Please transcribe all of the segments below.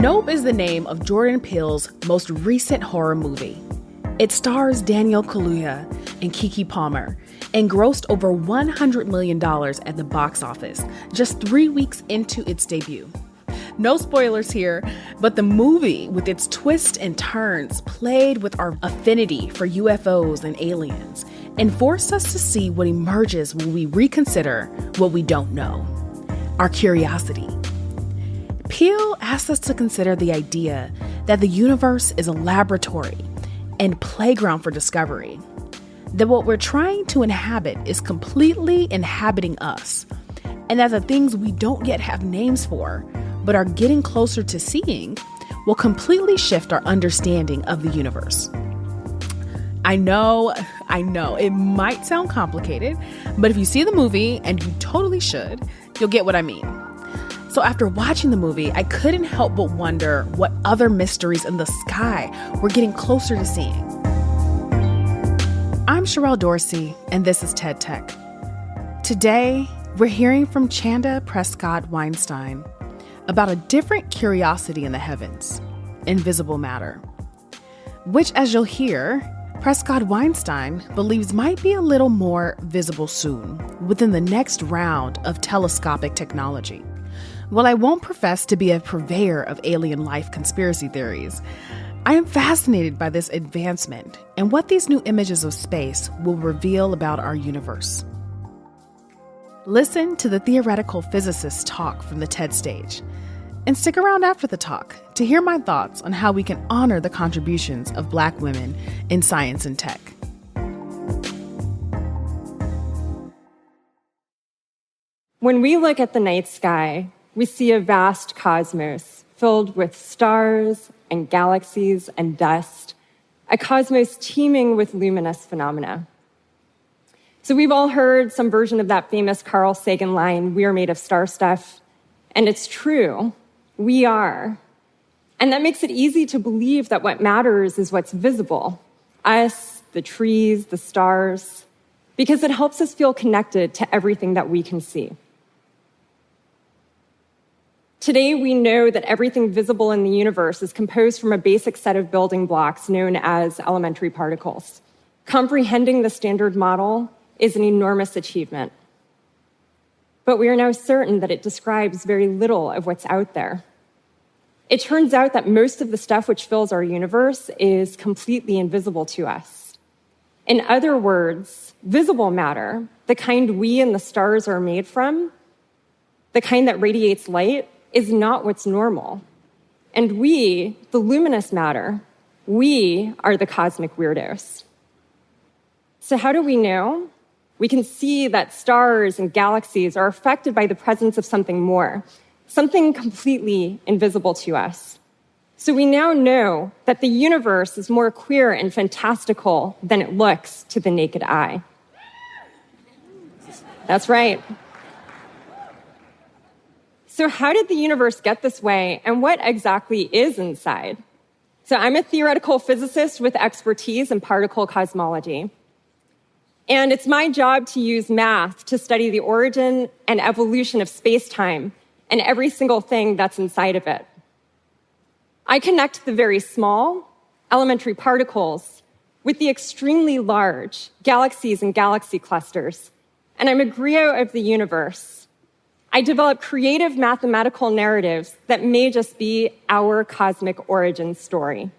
Nope is the name of Jordan Peele's most recent horror movie. It stars Daniel Kaluuya and Keke Palmer and grossed over $100 million at the box office just 3 weeks into its debut. No spoilers here, but the movie, with its twists and turns, played with our affinity for UFOs and aliens and forced us to see what emerges when we reconsider what we don't know, our curiosity. Peele asks us to consider the idea that the universe is a laboratory and playground for discovery, that what we're trying to inhabit is completely inhabiting us, and that the things we don't yet have names for, but are getting closer to seeing, will completely shift our understanding of the universe. I know, it might sound complicated, but if you see the movie, and you totally should, you'll get what I mean. So after watching the movie, I couldn't help but wonder what other mysteries in the sky we're getting closer to seeing. I'm Sherrell Dorsey, and this is TED Tech. Today, we're hearing from Chanda Prescod-Weinstein about a different curiosity in the heavens, invisible matter, which, as you'll hear, Prescod-Weinstein believes might be a little more visible soon within the next round of telescopic technology. While I won't profess to be a purveyor of alien life conspiracy theories, I am fascinated by this advancement and what these new images of space will reveal about our universe. Listen to the theoretical physicist talk from the TED stage, and stick around after the talk to hear my thoughts on how we can honor the contributions of Black women in science and tech. When we look at the night sky, we see a vast cosmos filled with stars and galaxies and dust, a cosmos teeming with luminous phenomena. So we've all heard some version of that famous Carl Sagan line, "We are made of star stuff." And it's true, we are. And that makes it easy to believe that what matters is what's visible, us, the trees, the stars, because it helps us feel connected to everything that we can see. Today, we know that everything visible in the universe is composed from a basic set of building blocks known as elementary particles. Comprehending the standard model is an enormous achievement. But we are now certain that it describes very little of what's out there. It turns out that most of the stuff which fills our universe is completely invisible to us. In other words, visible matter, the kind we and the stars are made from, the kind that radiates light, is not what's normal. And we, the luminous matter, we are the cosmic weirdos. So how do we know? We can see that stars and galaxies are affected by the presence of something more, something completely invisible to us. So we now know that the universe is more queer and fantastical than it looks to the naked eye. That's right. So how did the universe get this way, and what exactly is inside? So I'm a theoretical physicist with expertise in particle cosmology. And it's my job to use math to study the origin and evolution of space-time and every single thing that's inside of it. I connect the very small, elementary particles, with the extremely large, galaxies and galaxy clusters. And I'm a griot of the universe. I develop creative mathematical narratives that may just be our cosmic origin story.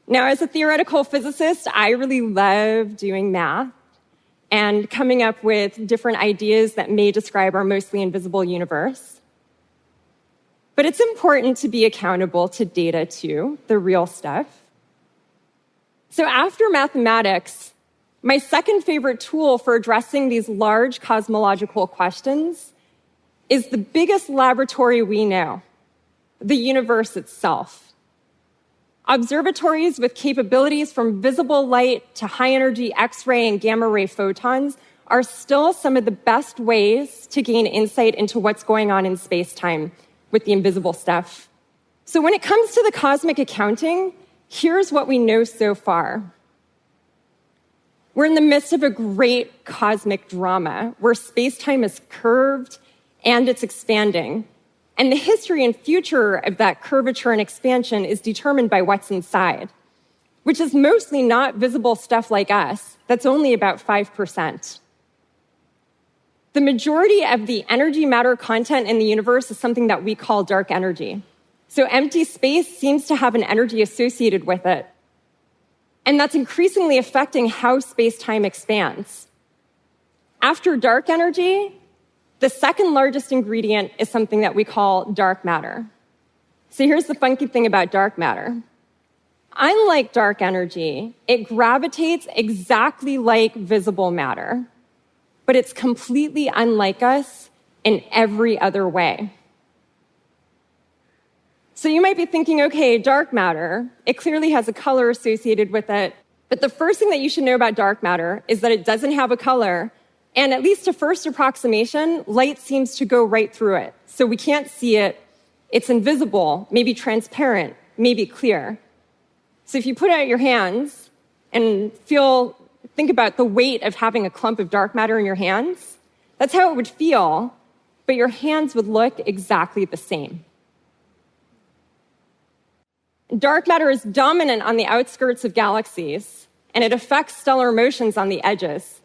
Now, as a theoretical physicist, I really love doing math and coming up with different ideas that may describe our mostly invisible universe. But it's important to be accountable to data too, the real stuff. So after mathematics, my second favorite tool for addressing these large cosmological questions is the biggest laboratory we know, the universe itself. Observatories with capabilities from visible light to high-energy X-ray and gamma-ray photons are still some of the best ways to gain insight into what's going on in space-time with the invisible stuff. So when it comes to the cosmic accounting, here's what we know so far. We're in the midst of a great cosmic drama where space-time is curved and it's expanding. And the history and future of that curvature and expansion is determined by what's inside, which is mostly not visible stuff like us. That's only about 5%. The majority of the energy matter content in the universe is something that we call dark energy. So empty space seems to have an energy associated with it. And that's increasingly affecting how space-time expands. After dark energy, the second largest ingredient is something that we call dark matter. So here's the funky thing about dark matter. Unlike dark energy, it gravitates exactly like visible matter, but it's completely unlike us in every other way. So you might be thinking, okay, dark matter, it clearly has a color associated with it, but the first thing that you should know about dark matter is that it doesn't have a color, and at least to first approximation, light seems to go right through it. So we can't see it, it's invisible, maybe transparent, maybe clear. So if you put out your hands and think about the weight of having a clump of dark matter in your hands, that's how it would feel, but your hands would look exactly the same. Dark matter is dominant on the outskirts of galaxies, and it affects stellar motions on the edges.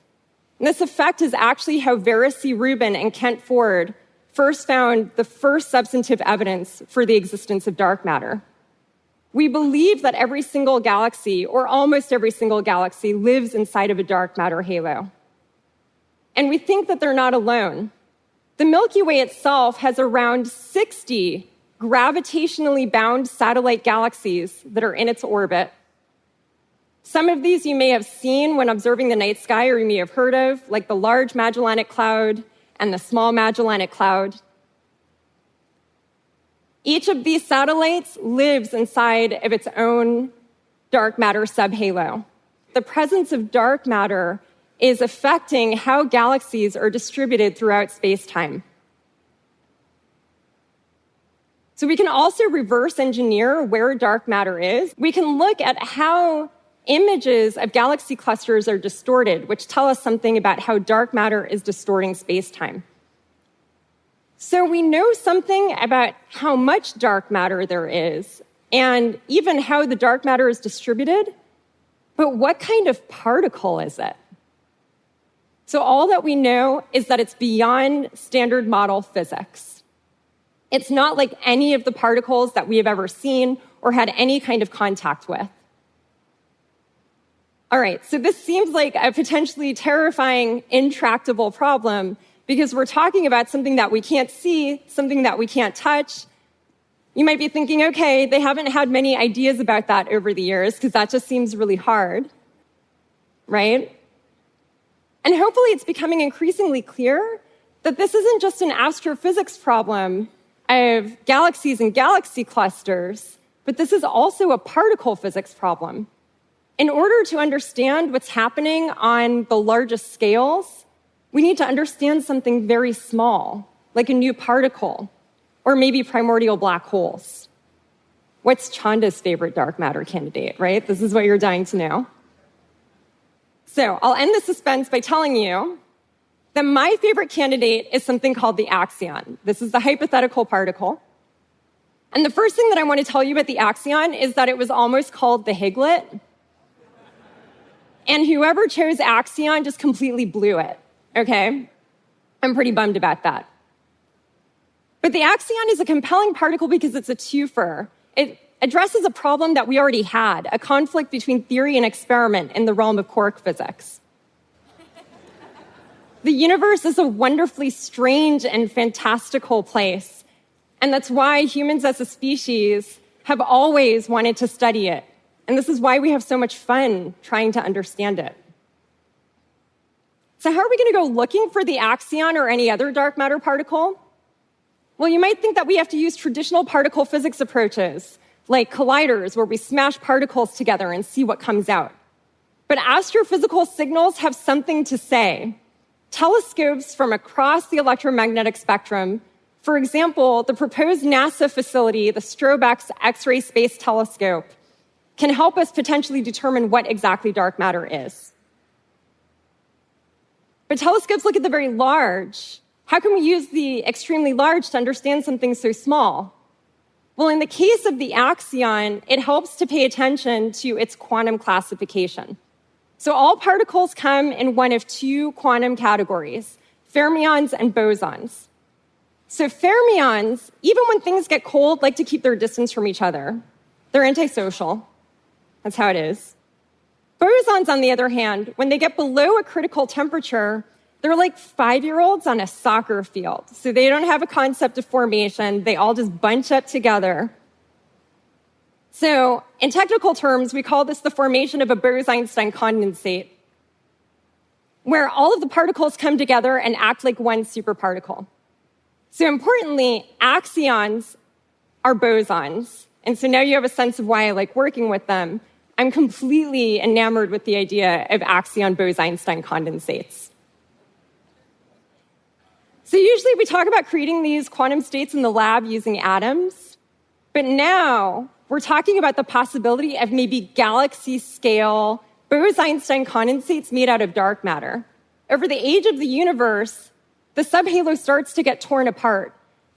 And this effect is actually how Vera C. Rubin and Kent Ford first found the first substantive evidence for the existence of dark matter. We believe that every single galaxy, or almost every single galaxy, lives inside of a dark matter halo. And we think that they're not alone. The Milky Way itself has around 60 gravitationally bound satellite galaxies that are in its orbit. Some of these you may have seen when observing the night sky, or you may have heard of, like the Large Magellanic Cloud and the Small Magellanic Cloud. Each of these satellites lives inside of its own dark matter subhalo. The presence of dark matter is affecting how galaxies are distributed throughout space-time. So we can also reverse engineer where dark matter is. We can look at how images of galaxy clusters are distorted, which tell us something about how dark matter is distorting space-time. So we know something about how much dark matter there is, and even how the dark matter is distributed, but what kind of particle is it? So all that we know is that it's beyond standard model physics. It's not like any of the particles that we have ever seen or had any kind of contact with. All right, so this seems like a potentially terrifying, intractable problem because we're talking about something that we can't see, something that we can't touch. You might be thinking, okay, they haven't had many ideas about that over the years because that just seems really hard, right? And hopefully it's becoming increasingly clear that this isn't just an astrophysics problem of galaxies and galaxy clusters, but this is also a particle physics problem. In order to understand what's happening on the largest scales, we need to understand something very small, like a new particle, or maybe primordial black holes. What's Chanda's favorite dark matter candidate, right? This is what you're dying to know. So I'll end the suspense by telling you that my favorite candidate is something called the axion. This is the hypothetical particle. And the first thing that I want to tell you about the axion is that it was almost called the Higglet. And whoever chose axion just completely blew it, okay? I'm pretty bummed about that. But the axion is a compelling particle because it's a twofer. It addresses a problem that we already had, a conflict between theory and experiment in the realm of quark physics. The universe is a wonderfully strange and fantastical place, and that's why humans as a species have always wanted to study it. And this is why we have so much fun trying to understand it. So how are we going to go looking for the axion or any other dark matter particle? Well, you might think that we have to use traditional particle physics approaches, like colliders, where we smash particles together and see what comes out. But astrophysical signals have something to say. Telescopes from across the electromagnetic spectrum, for example, the proposed NASA facility, the Strobe X-ray Space Telescope, can help us potentially determine what exactly dark matter is. But telescopes look at the very large, How can we use the extremely large to understand something so small? Well, in the case of the axion, it helps to pay attention to its quantum classification. So all particles come in one of two quantum categories, fermions and bosons. So fermions, even when things get cold, like to keep their distance from each other. They're antisocial. That's how it is. Bosons, on the other hand, when they get below a critical temperature, they're like 5-year-olds on a soccer field. So they don't have a concept of formation. They all just bunch up together. So in technical terms, we call this the formation of a Bose-Einstein condensate, where all of the particles come together and act like one superparticle. So importantly, axions are bosons. And so now you have a sense of why I like working with them. I'm completely enamored with the idea of axion Bose-Einstein condensates. So usually we talk about creating these quantum states in the lab using atoms, but now we're talking about the possibility of maybe galaxy-scale Bose-Einstein condensates made out of dark matter. Over the age of the universe, the subhalo starts to get torn apart.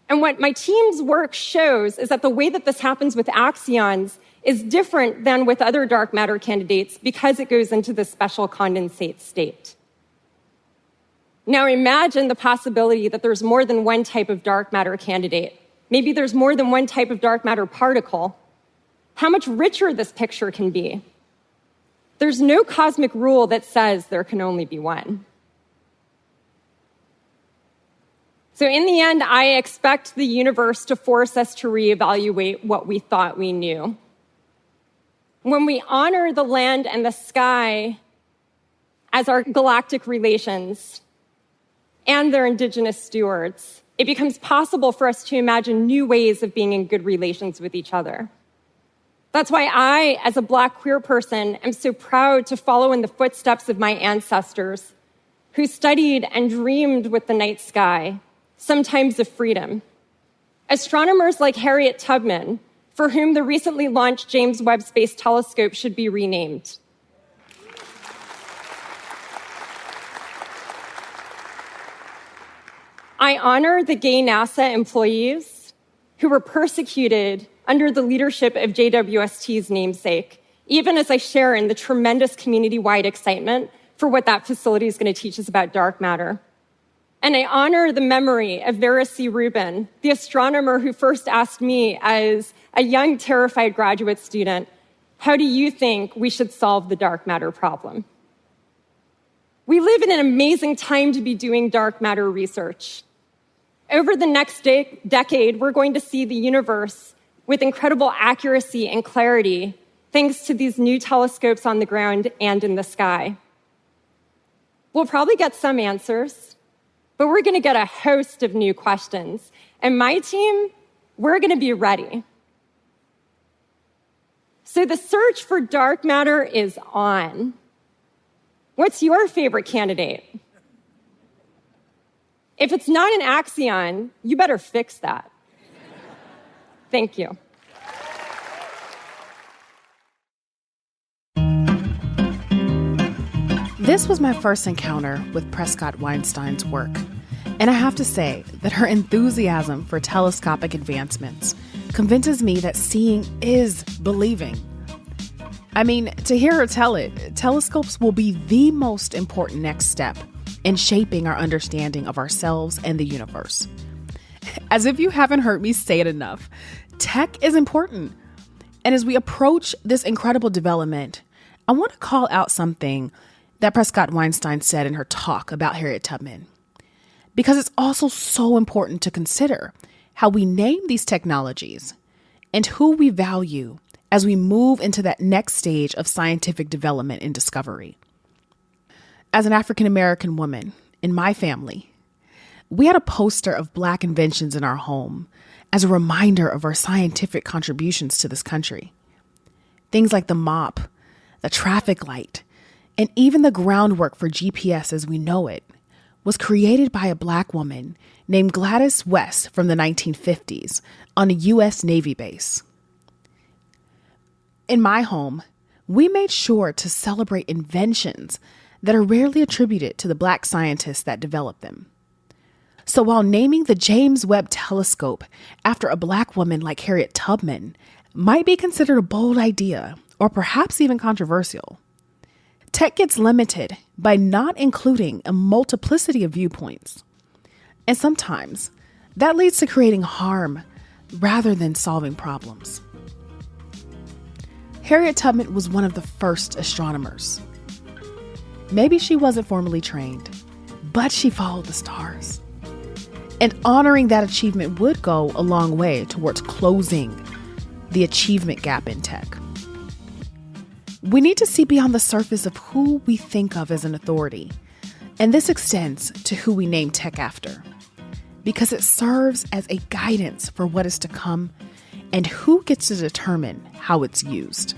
And what my team's work shows is that the way that this happens with axions is different than with other dark matter candidates because it goes into this special condensate state. Now imagine the possibility that there's more than one type of dark matter candidate. Maybe there's more than one type of dark matter particle. How much richer this picture can be. There's no cosmic rule that says there can only be one. So in the end, I expect the universe to force us to reevaluate what we thought we knew. When we honor the land and the sky as our galactic relations and their indigenous stewards, it becomes possible for us to imagine new ways of being in good relations with each other. That's why I, as a Black queer person, am so proud to follow in the footsteps of my ancestors who studied and dreamed with the night sky, sometimes of freedom. Astronomers like Harriet Tubman, for whom the recently launched James Webb Space Telescope should be renamed. I honor the gay NASA employees who were persecuted under the leadership of JWST's namesake, even as I share in the tremendous community-wide excitement for what that facility is going to teach us about dark matter. And I honor the memory of Vera C. Rubin, the astronomer who first asked me as a young, terrified graduate student, how do you think we should solve the dark matter problem? We live in an amazing time to be doing dark matter research. Over the next decade, we're going to see the universe with incredible accuracy and clarity, thanks to these new telescopes on the ground and in the sky. We'll probably get some answers, but we're going to get a host of new questions. And my team, we're going to be ready. So the search for dark matter is on. What's your favorite candidate? If it's not an axion, you better fix that. Thank you. This was my first encounter with Prescod-Weinstein's work, and I have to say that her enthusiasm for telescopic advancements convinces me that seeing is believing. I mean, to hear her tell it, telescopes will be the most important next step in shaping our understanding of ourselves and the universe. As if you haven't heard me say it enough, tech is important. And as we approach this incredible development, I want to call out something that Prescod-Weinstein said in her talk about Harriet Tubman, because it's also so important to consider how we name these technologies and who we value as we move into that next stage of scientific development and discovery. As an African-American woman in my family, we had a poster of Black inventions in our home as a reminder of our scientific contributions to this country. Things like the mop, the traffic light, and even the groundwork for GPS as we know it was created by a Black woman named Gladys West from the 1950s on a U.S. Navy base. In my home, we made sure to celebrate inventions that are rarely attributed to the Black scientists that developed them. So while naming the James Webb Telescope after a Black woman like Harriet Tubman might be considered a bold idea, or perhaps even controversial, tech gets limited by not including a multiplicity of viewpoints. And sometimes that leads to creating harm rather than solving problems. Harriet Tubman was one of the first astronomers. Maybe she wasn't formally trained, but she followed the stars. And honoring that achievement would go a long way towards closing the achievement gap in tech. We need to see beyond the surface of who we think of as an authority, and this extends to who we name tech after, because it serves as a guidance for what is to come and who gets to determine how it's used.